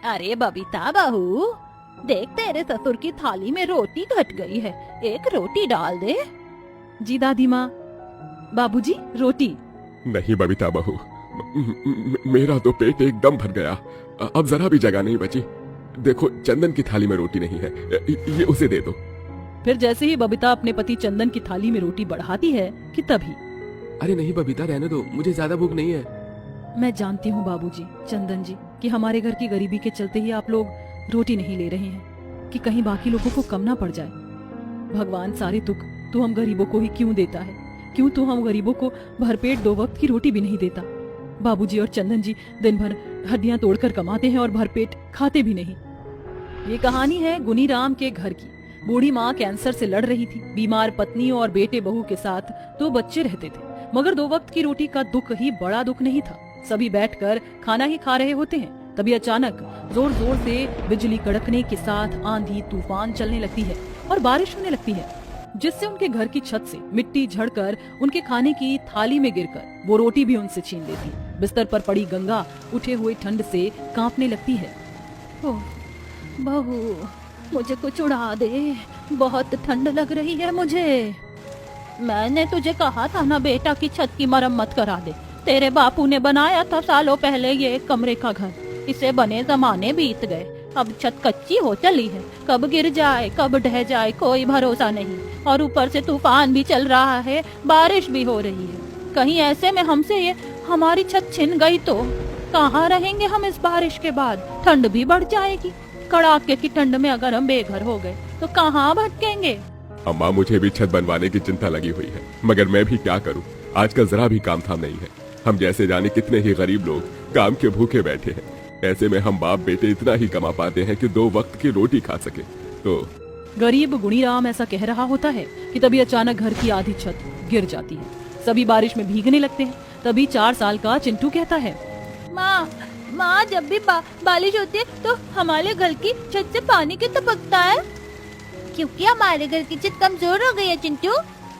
अरे बबीता बहू, देख तेरे ससुर की थाली में रोटी घट गई है, एक रोटी डाल दे। जी दादी माँ। बाबूजी रोटी। नहीं बबीता बहू, मेरा तो पेट एकदम भर गया, अब जरा भी जगह नहीं बची। देखो चंदन की थाली में रोटी नहीं है, ये उसे दे दो। फिर जैसे ही बबीता अपने पति चंदन की थाली में रोटी बढ़ाती है कि तभी। अरे नहीं बबीता, रहने दो, मुझे ज्यादा भूख नहीं है। मैं जानती हूँ बाबूजी, चंदन जी, कि हमारे घर की गरीबी के चलते ही आप लोग रोटी नहीं ले रहे हैं कि कहीं बाकी लोगों को कम ना पड़ जाए। भगवान सारे दुख तो हम गरीबों को ही क्यों देता है? क्यों तो हम गरीबों को भरपेट 2 वक्त की रोटी भी नहीं देता? बाबूजी और चंदन जी दिन भर हड्डियां तोड़कर कमाते हैं और भरपेट खाते भी नहीं। ये कहानी है गुनीराम के घर की। बूढ़ी माँ कैंसर से लड़ रही थी। बीमार पत्नी और बेटे बहू के साथ 2 बच्चे रहते थे, मगर 2 वक्त की रोटी का दुख ही बड़ा दुख नहीं था। सभी बैठकर खाना ही खा रहे होते हैं, तभी अचानक जोर जोर से बिजली कड़कने के साथ आंधी तूफान चलने लगती है और बारिश होने लगती है, जिससे उनके घर की छत से मिट्टी झड़कर उनके खाने की थाली में गिरकर वो रोटी भी उनसे छीन लेती है। बिस्तर पर पड़ी गंगा उठे हुए ठंड से कांपने लगती है। ओह बहू, मुझे कुछ उड़ा दे, बहुत ठंड लग रही है मुझे। मैंने तुझे कहा था ना बेटा की छत की मरम्मत करा दे। तेरे बापू ने बनाया था सालों पहले ये कमरे का घर, इसे बने जमाने बीत गए। अब छत कच्ची हो चली है, कब गिर जाए कब ढह जाए कोई भरोसा नहीं। और ऊपर से तूफान भी चल रहा है, बारिश भी हो रही है। कहीं ऐसे में हमसे ये हमारी छत छिन गई तो कहाँ रहेंगे हम इस बारिश के बाद? ठंड भी बढ़ जाएगी। कड़ाके की ठंड में अगर हम बेघर हो गए तो कहाँ भटकेंगे? अम्मा, मुझे भी छत बनवाने की चिंता लगी हुई है, मगर मैं भी क्या करूं? आजकल जरा भी काम थाम नहीं है। हम जैसे जाने कितने ही गरीब लोग काम के भूखे बैठे हैं। ऐसे में हम बाप बेटे इतना ही कमा पाते हैं कि 2 वक्त की रोटी खा सके। तो गरीब गुनीराम ऐसा कह रहा होता है कि तभी अचानक घर की आधी छत गिर जाती है। सभी बारिश में भीगने लगते हैं। तभी 4 साल का चिंटू कहता है, माँ जब भी बारिश होती है तो हमारे घर की छत से पानी क्यों टपकता है? क्योंकि हमारे घर की छत कमजोर हो गई है चिंटू।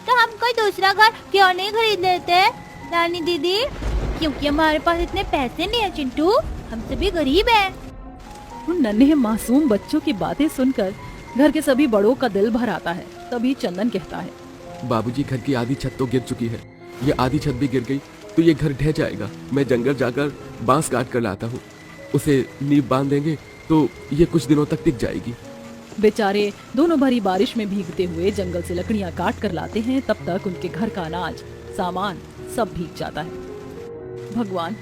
तो हम कोई दूसरा घर क्यों नहीं खरीद लेते रानी दीदी? क्योंकि हमारे पास इतने पैसे नहीं है चिंटू, हम सभी गरीब हैं। उन नन्हे मासूम बच्चों की बातें सुनकर घर के सभी बड़ों का दिल भर आता है। तभी चंदन कहता है, बाबूजी, घर की आधी छत तो गिर चुकी है, ये आधी छत भी गिर गई तो ये घर ढह जाएगा। मैं जंगल जाकर बांस काट कर लाता हूँ, उसे नींव बांध देंगे तो ये कुछ दिनों तक टिक जाएगी। बेचारे दोनों भरी बारिश में भीगते हुए जंगल से लकड़ियां काट कर लाते हैं। तब तक उनके घर का अनाज सामान सब भीग जाता है। भगवान,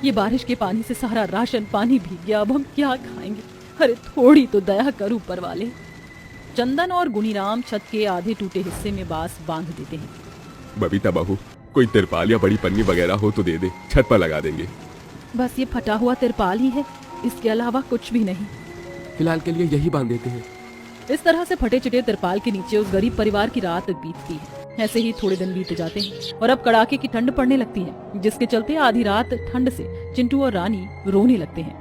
ये बारिश के पानी से सारा राशन पानी भीग गया, अब हम क्या खाएंगे? अरे थोड़ी तो दया कर ऊपर वाले। चंदन और गुनीराम छत के आधे टूटे हिस्से में बांस बांध देते हैं। बबीता बहू, कोई तिरपाल या बड़ी पन्नी वगैरह हो तो दे दे, छत पर लगा देंगे। बस ये फटा हुआ तिरपाल ही है, इसके अलावा कुछ भी नहीं। फिलहाल के लिए यही बांध देते हैं। इस तरह से फटे चिटे तिरपाल के नीचे उस गरीब परिवार की रात बीतती है। ऐसे ही थोड़े दिन बीत जाते हैं और अब कड़ाके की ठंड पड़ने लगती है, जिसके चलते आधी रात ठंड से चिंटू और रानी रोने लगते हैं।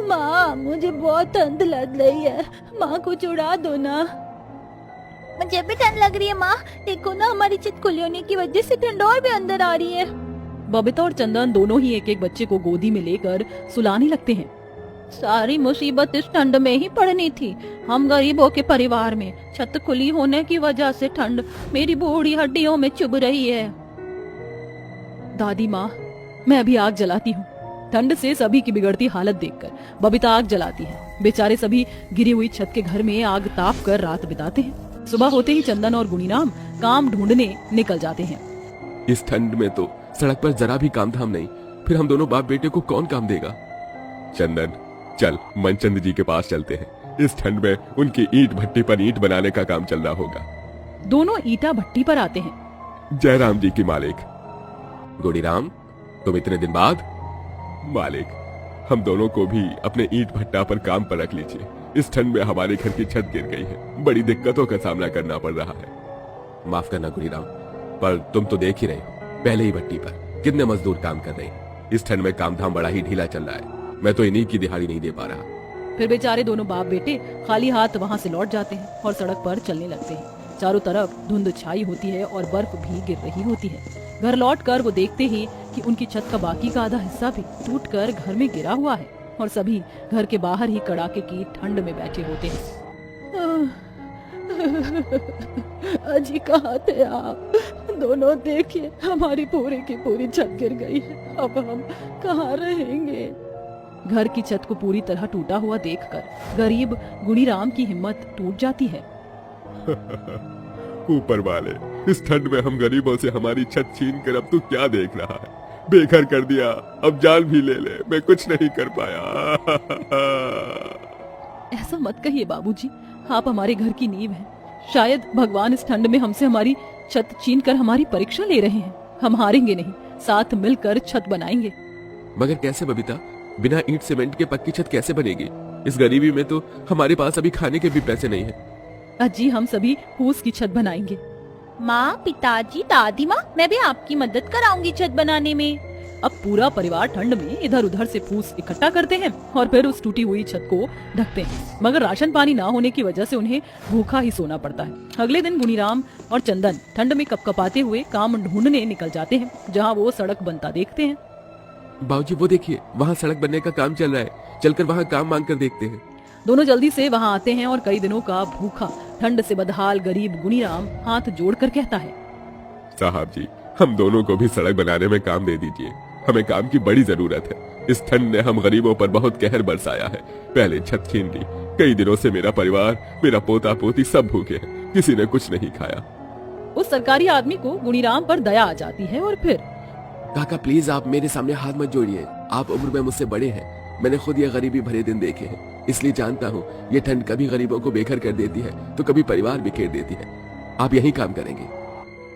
माँ मुझे बहुत ठंड लग रही है, माँ कुछ उड़ा दो ना। मुझे भी ठंड लग रही है माँ, देखो ना हमारी छत खुली होने की वजह से ठंड और भी अंदर आ रही है। बबीता और चंदन दोनों ही एक एक बच्चे को गोदी में लेकर सुलाने लगते हैं। सारी मुसीबत इस ठंड में ही पड़नी थी। हम गरीबों के परिवार में छत खुली होने की वजह से ठंड मेरी बूढ़ी हड्डियों में चुभ रही है। दादी माँ, मैं अभी आग जलाती हूँ। ठंड से सभी की बिगड़ती हालत देखकर बबीता आग जलाती है। बेचारे सभी गिरी हुई छत के घर में आग ताप कर रात बिताते हैं। सुबह होते ही चंदन और गुनीराम काम ढूंढने निकल जाते हैं। इस ठंड में तो सड़क पर जरा भी काम धाम नहीं, फिर हम दोनों बाप बेटे को कौन काम देगा? चंदन, चल मनचंद जी के पास चलते हैं। इस ठंड में उनकी ईंट भट्टी पर ईंट बनाने का काम चल रहा होगा। दोनों ईटा भट्टी पर आते हैं। जय राम जी की मालिक। गुनीराम, तुम इतने दिन बाद? मालिक, हम दोनों को भी अपने ईंट भट्टा पर काम पर रख लीजिए। इस ठंड में हमारे घर की छत गिर गई है, बड़ी दिक्कतों का सामना करना पड़ रहा है। माफ करना गुनीराम, पर तुम तो देख ही रहे हो पहले ही भट्टी पर कितने मजदूर काम कर रहे हैं। इस ठंड में काम धाम बड़ा ही ढीला चल रहा है, मैं तो इन्हीं की दिहाड़ी नहीं दे पा रहा। फिर बेचारे दोनों बाप बेटे खाली हाथ वहाँ से लौट जाते हैं और सड़क पर चलने लगते हैं। चारों तरफ धुंध छाई होती है और बर्फ भी गिर रही होती है। घर लौटकर वो देखते ही कि उनकी छत का बाकी का आधा हिस्सा भी टूटकर घर में गिरा हुआ है और सभी घर के बाहर ही कड़ाके की ठंड में बैठे होते हैं। अजी कहाँ थे आप दोनों? देखिए हमारी पूरी की पूरी छत गिर गई है, अब हम कहाँ रहेंगे? घर की छत को पूरी तरह टूटा हुआ देखकर गरीब गुणीराम की हिम्मत टूट जाती है। ऊपर वाले, इस ठंड में हम गरीबों से हमारी छत छीन कर अब तू क्या देख रहा है? बेघर कर दिया, अब जान भी ले ले, मैं कुछ नहीं कर पाया। ऐसा मत कहिए बाबूजी, आप हमारे घर की नींव हैं। शायद भगवान इस ठंड में हमसे हमारी छत छीन कर हमारी परीक्षा ले रहे हैं। हम हारेंगे नहीं, साथ मिलकर छत बनाएंगे। मगर कैसे बबीता? बिना ईंट सीमेंट के पक्की छत कैसे बनेगी? इस गरीबी में तो हमारे पास अभी खाने के भी पैसे नहीं है। अजी हम सभी फूस की छत बनाएंगे। माँ, पिताजी, दादी माँ, मैं भी आपकी मदद कराऊंगी छत बनाने में। अब पूरा परिवार ठंड में इधर उधर से फूस इकट्ठा करते हैं और फिर उस टूटी हुई छत को ढकते हैं। मगर राशन पानी ना होने की वजह से उन्हें भूखा ही सोना पड़ता है। अगले दिन गुणीराम और चंदन ठंड में कपकपाते हुए काम ढूंढने निकल जाते हैं, जहाँ वो सड़क बनता देखते हैं। बाबूजी वो देखिए, वहाँ सड़क बनने का काम चल रहा है, चलकर वहाँ काम मांग कर देखते हैं। दोनों जल्दी से वहाँ आते हैं और कई दिनों का भूखा ठंड से बदहाल गरीब गुणीराम हाथ जोड़कर कहता है, साहब जी, हम दोनों को भी सड़क बनाने में काम दे दीजिए, हमें काम की बड़ी जरूरत है। इस ठंड ने हम गरीबों पर बहुत कहर बरसाया है। पहले छत छीन ली, कई दिनों से मेरा परिवार, मेरा पोता पोती सब भूखे हैं, किसी ने कुछ नहीं खाया। उस सरकारी आदमी को गुणीराम पर दया आ जाती है और फिर, काका प्लीज आप मेरे सामने हाथ मत जोड़िए, आप उम्र में मुझसे बड़े हैं, मैंने खुद ये गरीबी भरे दिन देखे हैं, इसलिए जानता हूँ ये ठंड कभी गरीबों को बेघर कर देती है तो कभी परिवार बिखेर देती है। आप यही काम करेंगे।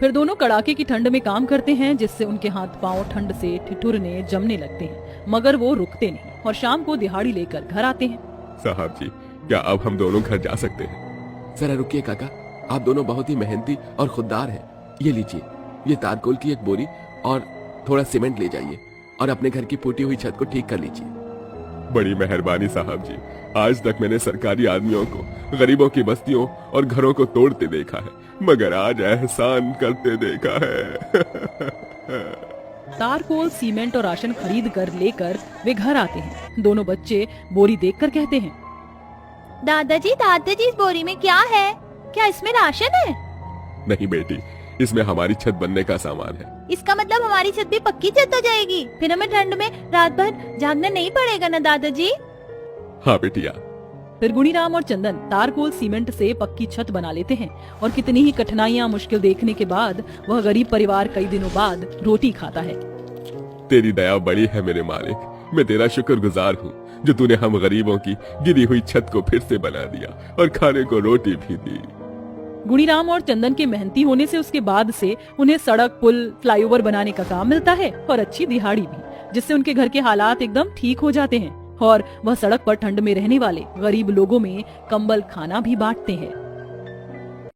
फिर दोनों कड़ाके की ठंड में काम करते हैं, जिससे उनके हाथ पांव ठंड से ठिठुरने जमने लगते हैं, मगर वो रुकते नहीं और शाम को दिहाड़ी लेकर घर आते हैं। साहब जी, क्या अब हम दोनों घर जा सकते हैं? जरा रुकिए काका, आप दोनों बहुत ही मेहनती और खुददार हैं। ये लीजिए, ये तारकोल की एक बोरी और थोड़ा सीमेंट ले जाइए और अपने घर की फूटी हुई छत को ठीक कर लीजिए। बड़ी मेहरबानी साहब जी, आज तक मैंने सरकारी आदमियों को गरीबों की बस्तियों और घरों को तोड़ते देखा है, मगर आज एहसान करते देखा है। तारकोल, सीमेंट और राशन खरीद कर लेकर वे घर आते हैं। दोनों बच्चे बोरी देखकर कहते हैं, दादाजी, इस बोरी में क्या है? क्या इसमें राशन है? नहीं बेटी, इसमें हमारी छत बनने का सामान है। इसका मतलब हमारी छत भी पक्की छत हो जाएगी, फिर हमें ठंड में रात भर जागना नहीं पड़ेगा ना दादाजी? हाँ बेटिया। फिर गुणीराम और चंदन तारकोल सीमेंट से पक्की छत बना लेते हैं और कितनी ही कठिनाइयाँ मुश्किल देखने के बाद वह गरीब परिवार कई दिनों बाद रोटी खाता है। तेरी दया बड़ी है मेरे मालिक, मैं तेरा शुक्रगुजार हूँ जो तूने हम गरीबों की गिरी हुई छत को फिर से बना दिया और खाने को रोटी भी दी। गुणीराम और चंदन के मेहनती होने से उसके बाद से उन्हें सड़क, पुल, फ्लाईओवर बनाने का काम मिलता है और अच्छी दिहाड़ी भी, जिससे उनके घर के हालात एकदम ठीक हो जाते हैं और वह सड़क पर ठंड में रहने वाले गरीब लोगों में कंबल खाना भी बांटते हैं।